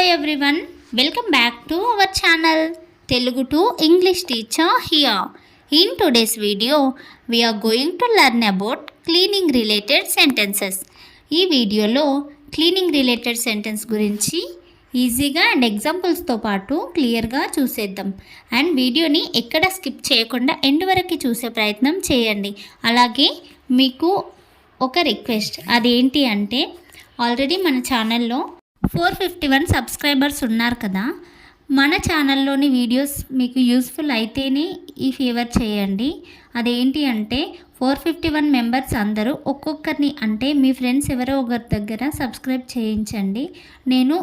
everyone, welcome back to our channel Telugu to English teacher here. In today's video, we are going to learn about cleaning related sentences. ఈ వీడియోలో cleaning related sentence గురించి ఈజీగా and ఎగ్జాంపుల్స్తో పాటు క్లియర్గా చూసేద్దాం. And వీడియోని ఎక్కడ skip చేయకుండా ఎండ్ వరకు చూసే ప్రయత్నం చేయండి. అలాగే మీకు ఒక రిక్వెస్ట్, అదేంటి అంటే ఆల్రెడీ మన ఛానల్లో 451 సబ్స్క్రైబర్స్ ఉన్నారు కదా. మన ఛానల్లోని వీడియోస్ మీకు యూస్ఫుల్ అయితేనే ఈ ఫేవర్ చేయండి. అదేంటి అంటే 451 మెంబర్స్ అందరూ ఒక్కొక్కరిని, అంటే మీ ఫ్రెండ్స్ ఎవరో ఒకరి దగ్గర సబ్స్క్రైబ్ చేయించండి. నేను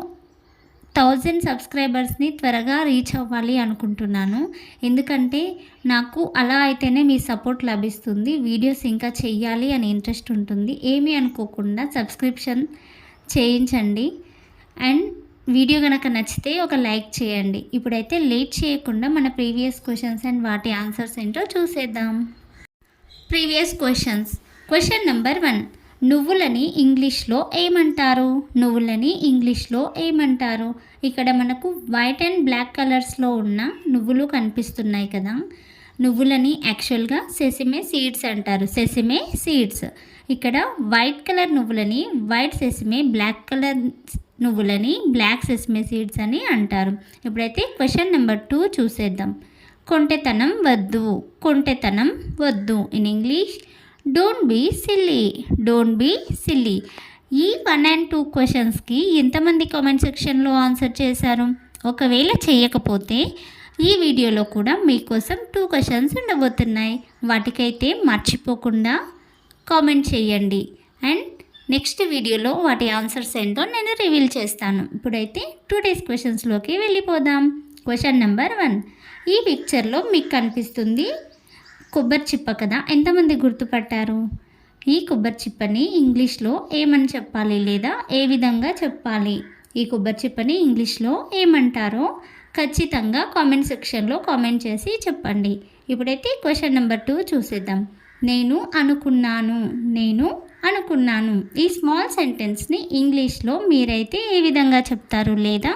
1000 సబ్స్క్రైబర్స్ని త్వరగా రీచ్ అవ్వాలి అనుకుంటున్నాను. ఎందుకంటే నాకు అలా అయితేనే మీ సపోర్ట్ లభిస్తుంది, వీడియోస్ ఇంకా చెయ్యాలి అని ఇంట్రెస్ట్ ఉంటుంది. ఏమీ అనుకోకుండా సబ్స్క్రిప్షన్ చేయించండి. అండ్ వీడియో కనుక నచ్చితే ఒక లైక్ చేయండి. ఇప్పుడైతే లేట్ చేయకుండా మన ప్రీవియస్ క్వశ్చన్స్ అండ్ వాటి ఆన్సర్స్ ఏంటో చూసేద్దాం. Previous questions. క్వశ్చన్ నెంబర్ 1, నువ్వులని ఇంగ్లీష్లో ఏమంటారు? నువ్వులని ఇంగ్లీష్లో ఏమంటారు? ఇక్కడ మనకు వైట్ అండ్ బ్లాక్ కలర్స్లో ఉన్న నువ్వులు కనిపిస్తున్నాయి కదా. నువ్వులని యాక్చువల్గా సెసిమే సీడ్స్ అంటారు. సెసిమే సీడ్స్. ఇక్కడ white colour నువ్వులని white సెసిమే, black colour నువ్వులని black సెసిమే seeds అని అంటారు. ఇప్పుడైతే క్వశ్చన్ నెంబర్ 2 చూసేద్దాం. కొంటెతనం వద్దు. కొంటెతనం వద్దు. In English, don't be silly. Don't be silly. ఈ 1 and 2 క్వశ్చన్స్కి ఎంతమంది కామెంట్ సెక్షన్లో ఆన్సర్ చేశారు? ఒకవేళ చేయకపోతే ఈ వీడియోలో కూడా మీకోసం 2 క్వశ్చన్స్ ఉండబోతున్నాయి. వాటికైతే మర్చిపోకుండా కామెంట్ చేయండి. అండ్ నెక్స్ట్ వీడియోలో వాటి ఆన్సర్స్ ఏంటో నేను రివీల్ చేస్తాను. ఇప్పుడైతే టుడేస్ క్వశ్చన్స్లోకి వెళ్ళిపోదాం. క్వశ్చన్ నెంబర్ 1, ఈ పిక్చర్లో మీకు కనిపిస్తుంది కొబ్బరి చిప్ప కదా. ఎంతమంది గుర్తుపట్టారు? ఈ కొబ్బరి చిప్పని ఇంగ్లీష్లో ఏమని చెప్పాలి, లేదా ఏ విధంగా చెప్పాలి? ఈ కొబ్బరి చిప్పని ఇంగ్లీష్లో ఏమంటారో ఖచ్చితంగా కామెంట్ సెక్షన్లో కామెంట్ చేసి చెప్పండి. ఇప్పుడైతే క్వశ్చన్ నెంబర్ 2 చూసేద్దాం. నేను అనుకున్నాను. నేను అనుకున్నాను. ఈ స్మాల్ సెంటెన్స్ని ఇంగ్లీష్లో మీరైతే ఏ విధంగా చెప్తారు, లేదా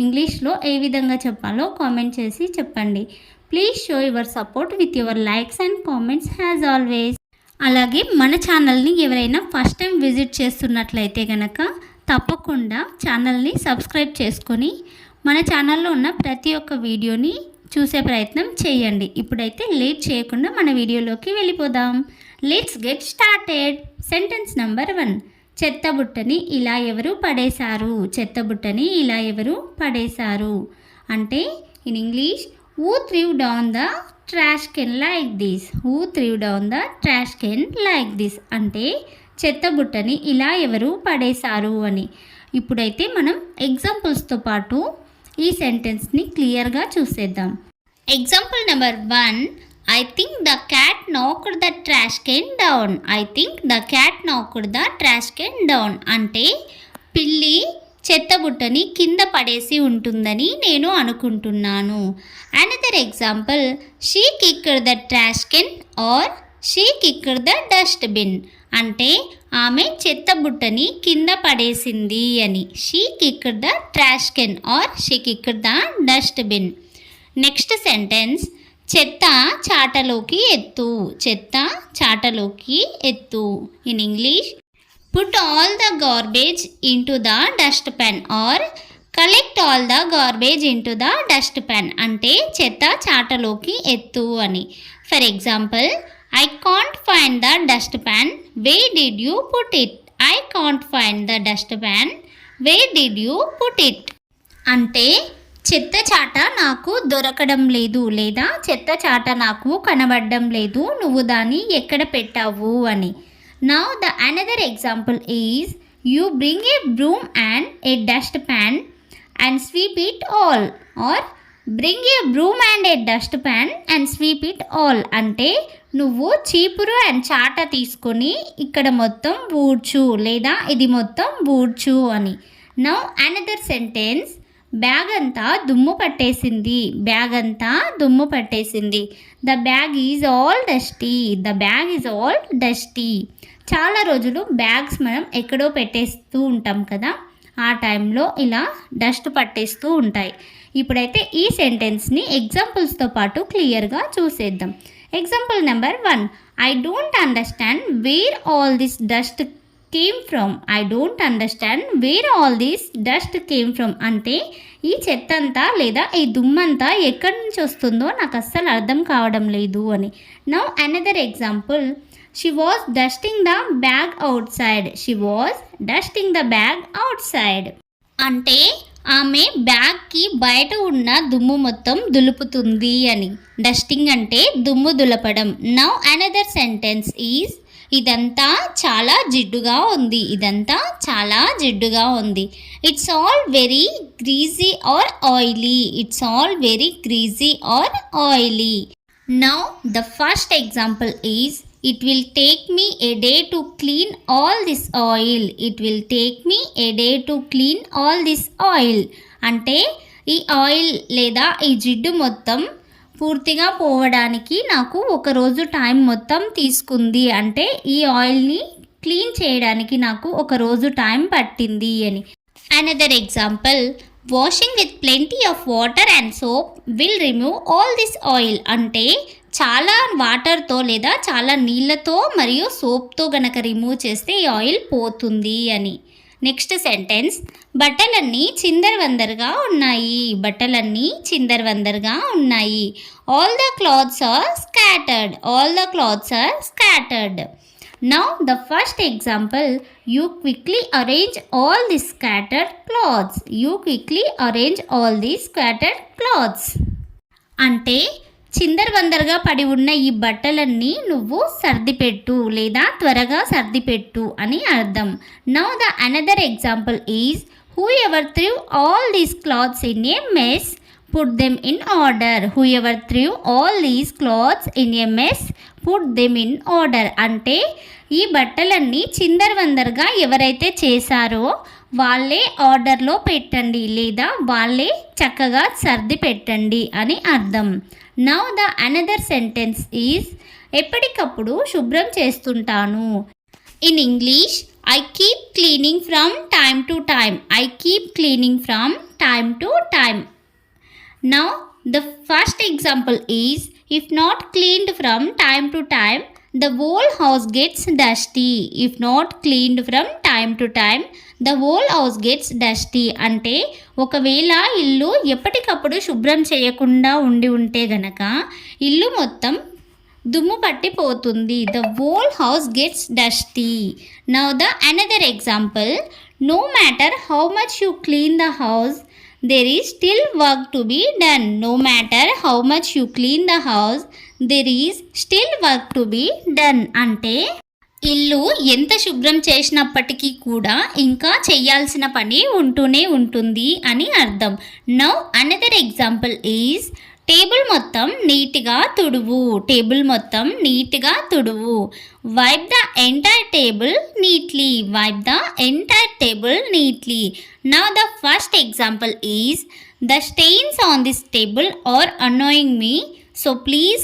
ఇంగ్లీష్లో ఏ విధంగా చెప్పాలో కామెంట్ చేసి చెప్పండి. Please show your support with your likes and comments as always. అలాగే మన ఛానల్ని ఎవరైనా ఫస్ట్ టైం విజిట్ చేస్తున్నట్లయితే కనుక తప్పకుండా ఛానల్ని సబ్స్క్రైబ్ చేసుకొని మన ఛానల్లో ఉన్న ప్రతి ఒక్క వీడియోని చూసే ప్రయత్నం చేయండి. ఇప్పుడైతే లేట్ చేయకుండా మన వీడియోలోకి వెళ్ళిపోదాం. Let's get started. Sentence number 1, చెత్తబుట్టని ఇలా ఎవరు పడేశారు? చెత్తబుట్టని ఇలా ఎవరు పడేశారు అంటే in English, who through down the trash can like this. Who through down the trash can like this అంటే చెత్తబుట్టని ఇలా ఎవరు పడేశారు అని. ఇప్పుడైతే మనం ఎగ్జాంపుల్స్తో పాటు ఈ సెంటెన్స్ని క్లియర్గా చూసేద్దాం. Example number 1, I think the cat knocked the trash can down. I think the cat knocked the trash can down అంటే పిల్లి చెత్తబుట్టని కింద పడేసి ఉంటుందని నేను అనుకుంటున్నాను. Another example, she kicked the trash can or she kicked the dustbin అంటే ఆమె చెత్తబుట్టని కింద పడేసింది అని. she kicked the trash can or she kicked the dustbin. Next sentence, చెత్త చాటలోకి ఎత్తు. చెత్త చాటలోకి ఎత్తు. In English, put all the garbage into the dust pen or collect all the garbage into the dust pen అంటే చెత్త చాటలోకి ఎత్తు అని. For example, I can't find the dustpan. Where did you put it? I can't find the dustpan. Where did you put it? అంటే చెత్త చాట నాకు దొరకడం లేదు, లేదా చెత్త చాట నాకు కనబడడం లేదు, నువ్వు దాన్ని ఎక్కడ పెట్టావు అని. Now the another example is, you bring a broom and a dustpan and sweep it all, or bring a broom and a dustpan and sweep it all అంటే నువ్వు చీపురు అండ్ చాట తీసుకొని ఇక్కడ మొత్తం ఊడ్చు, లేదా ఇది మొత్తం ఊడ్చు అని. నౌ అనదర్ సెంటెన్స్, బ్యాగ్ అంతా దుమ్ము పట్టేసింది. బ్యాగ్ అంతా దుమ్ము పట్టేసింది. The bag is all dusty. The bag is all dusty. చాలా రోజులు బ్యాగ్స్ మనం ఎక్కడో పెట్టేస్తూ ఉంటాం కదా. ఆ టైంలో ఇలా డస్ట్ పట్టేస్తూ ఉంటాయి. ఇప్పుడైతే ఈ సెంటెన్స్ని ఎగ్జాంపుల్స్తో పాటు క్లియర్గా చూసేద్దాం. Example number 1, I don't understand where all this dust came from. I don't understand where all this dust came from అంటే ఈ చెత్త అంతా లేదా ఈ దుమ్మంతా ఎక్కడి నుంచి వస్తుందో నాకు అస్సలు అర్థం కావడం లేదు అని. Now another example, she was dusting the bag out side. She was dusting the bag out side అంటే ఆమె బ్యాగ్కి బయట ఉన్న దుమ్ము మొత్తం దులుపుతుంది అని. డస్టింగ్ అంటే దుమ్ము దులపడం. నౌ అనదర్ సెంటెన్స్ ఈజ్, ఇదంతా చాలా జిడ్డుగా ఉంది. ఇదంతా చాలా జిడ్డుగా ఉంది. It's all very greasy or oily. It's all very greasy or oily. Now the first example is, it will take me a day to clean all this oil. It will take me a day to clean all this oil అంటే ఈ oil లేదా ఈ జిడ్డు మొత్తం పూర్తిగా పోవడానికి నాకు ఒక రోజు టైం మొత్తం తీసుకుంది. అంటే ఈ ఆయిల్ని క్లీన్ చేయడానికి నాకు ఒక రోజు టైం పట్టింది అని. Another example, washing with plenty of water and soap will remove all this oil అంటే చాలా వాటర్తో లేదా చాలా నీళ్ళతో మరియు సోప్తో గనక రిమూవ్ చేస్తే ఈ ఆయిల్ పోతుంది అని. నెక్స్ట్ సెంటెన్స్, బట్టలన్నీ చిందరవందరగా ఉన్నాయి. బట్టలన్నీ చిందరవందరగా ఉన్నాయి. All the clothes are scattered. All the clothes are scattered. Now the first example, you quickly arrange all the scattered clothes. You quickly arrange all the scattered clothes అంటే చిందరవందరగా పడి ఉన్న ఈ బట్టలన్నీ నువ్వు సర్దిపెట్టు లేదా త్వరగా సర్దిపెట్టు అని అర్థం. Now the another example is, who ever through all these clothes in a mess put them in order. Who ever through all these clothes in a mess put them in order అంటే ఈ బట్టలన్నీ చిందరవందరగా ఎవరైతే చేశారో వాళ్ళే ఆర్డర్లో పెట్టండి లేదా వాళ్ళే చక్కగా సర్ది పెట్టండి అని అర్థం. Now the another sentence is, ఎప్పటికప్పుడు శుభ్రం చేస్తుంటాను. In English, I keep cleaning from time to time. I keep cleaning from time to time. Now the first example is, if not cleaned from time to time the whole house gets dusty. If not cleaned from time to time, the whole house gets dusty అంటే ఒకవేళ ఇల్లు ఎప్పటికప్పుడు శుభ్రం చేయకుండా ఉంటే గనక ఇల్లు మొత్తం దుమ్ము పట్టిపోతుంది. The whole house gets dusty. Now the another example, no matter how much you clean the house, there is still work to be done. No matter how much you clean the house, there is still work to be done అంటే ఇల్లు ఎంత శుభ్రం చేసినప్పటికీ కూడా ఇంకా చేయాల్సిన పని ఉంటూనే ఉంటుంది అని అర్థం. Now another example is, table మొత్తం నీట్గా తుడువు. టేబుల్ మొత్తం నీట్గా తుడువు. Wipe the entire table neatly. Wipe the entire table neatly. Now the first example is, the stains on this table are annoying me, so please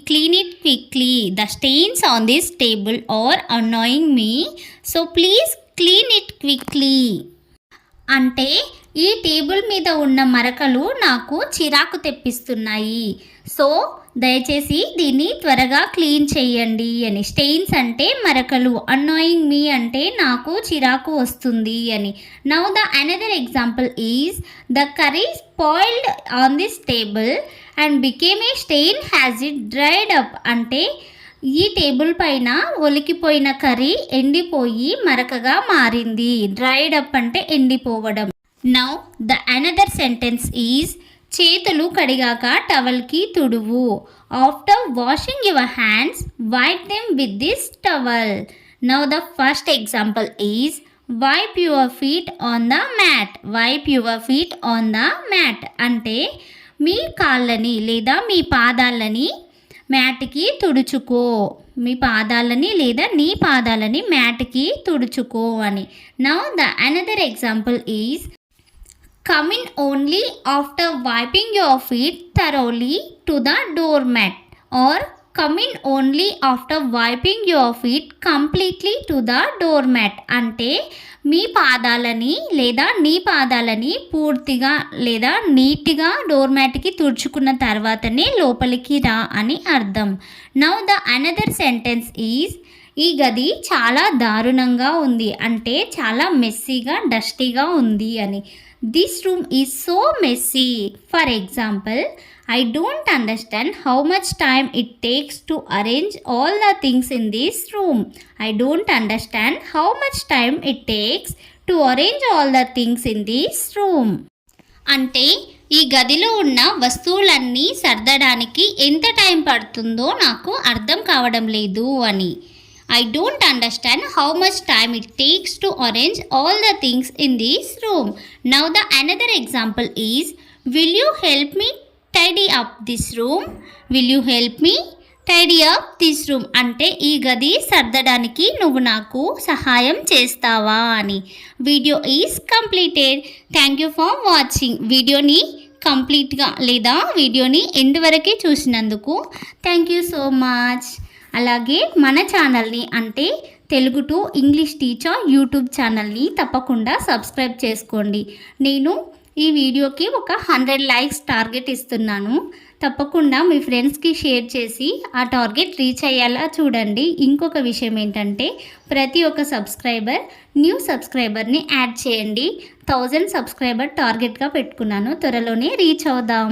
clean it quickly. The stains on this table are annoying me, so please clean it quickly అంటే ఈ table మీద ఉన్న మరకలు నాకు చిరాకు తెప్పిస్తున్నాయి, so దయచేసి దీన్ని త్వరగా క్లీన్ చేయండి అని. స్టెయిన్స్ అంటే మరకలు, అన్నాయింగ్ మీ అంటే నాకు చిరాకు వస్తుంది అని. Now the another example is, the curry spoiled on this table and became a stain has it dried up అంటే ఈ టేబుల్ పైన ఒలికిపోయిన కర్రీ ఎండిపోయి మరకగా మారింది. డ్రైడ్ అప్ అంటే ఎండిపోవడం. Now the another sentence is, చేతులు కడిగాక టవల్కి తుడువు. After washing your hands wipe them with this towel. Now the first example is, wipe your feet on the mat. Wipe your feet on the mat అంటే మీ కాళ్ళని లేదా మీ పాదాలని మ్యాట్కి తుడుచుకో. మీ పాదాలని లేదా నీ పాదాలని మ్యాట్కి తుడుచుకో అని. Now the another example is, come in only after wiping your feet thoroughly to the doormat or come in only after wiping your feet completely to the doormat. అంటే మీ పాదాలని లేదా నీ పాదాలని పూర్తిగా లేదా నీట్గా డోర్ మ్యాట్కి తుడుచుకున్న తర్వాతనే లోపలికి రా అని అర్థం. Now the another sentence is, ఈ గది చాలా దారుణంగా ఉంది అంటే చాలా మెస్సీగా డస్టీగా ఉంది అని. This room is so messy. For example, I don't understand how much time it takes to arrange all the things in this room. I don't understand how much time it takes to arrange all the things in this room. అంటే ఈ గదిలో ఉన్న వస్తువులన్నీ సర్దడానికి ఎంత time పడుతుందో నాకు అర్థం కావడం లేదు అని. I don't understand how much time it takes to arrange all the things in this room. Now the another example is, will you help me tidy up this room? Will you help me tidy up this room? అంటే ఈ గది సర్దడానికి నువ్వు నాకు సహాయం చేస్తావా అని. Video is completed. Thank you for watching. వీడియోని కంప్లీట్గా లేదా వీడియోని ఎండ్ వరకే చూసినందుకు థ్యాంక్ యూ సో మచ్. అలాగే మన ఛానల్ని అంటే Telugu to English teacher YouTube ఛానల్ని తప్పకుండా సబ్స్క్రైబ్ చేసుకోండి. నేను ఈ వీడియోకి ఒక 100 లైక్స్ టార్గెట్ ఇస్తున్నాను. తప్పకుండా మీ ఫ్రెండ్స్కి షేర్ చేసి ఆ టార్గెట్ రీచ్ అయ్యేలా చూడండి. ఇంకొక విషయం ఏంటంటే ప్రతి ఒక్క సబ్స్క్రైబర్ న్యూ సబ్స్క్రైబర్ని యాడ్ చేయండి. 1000 సబ్స్క్రైబర్ టార్గెట్గా పెట్టుకున్నాను. త్వరలోనే రీచ్ అవుదాం.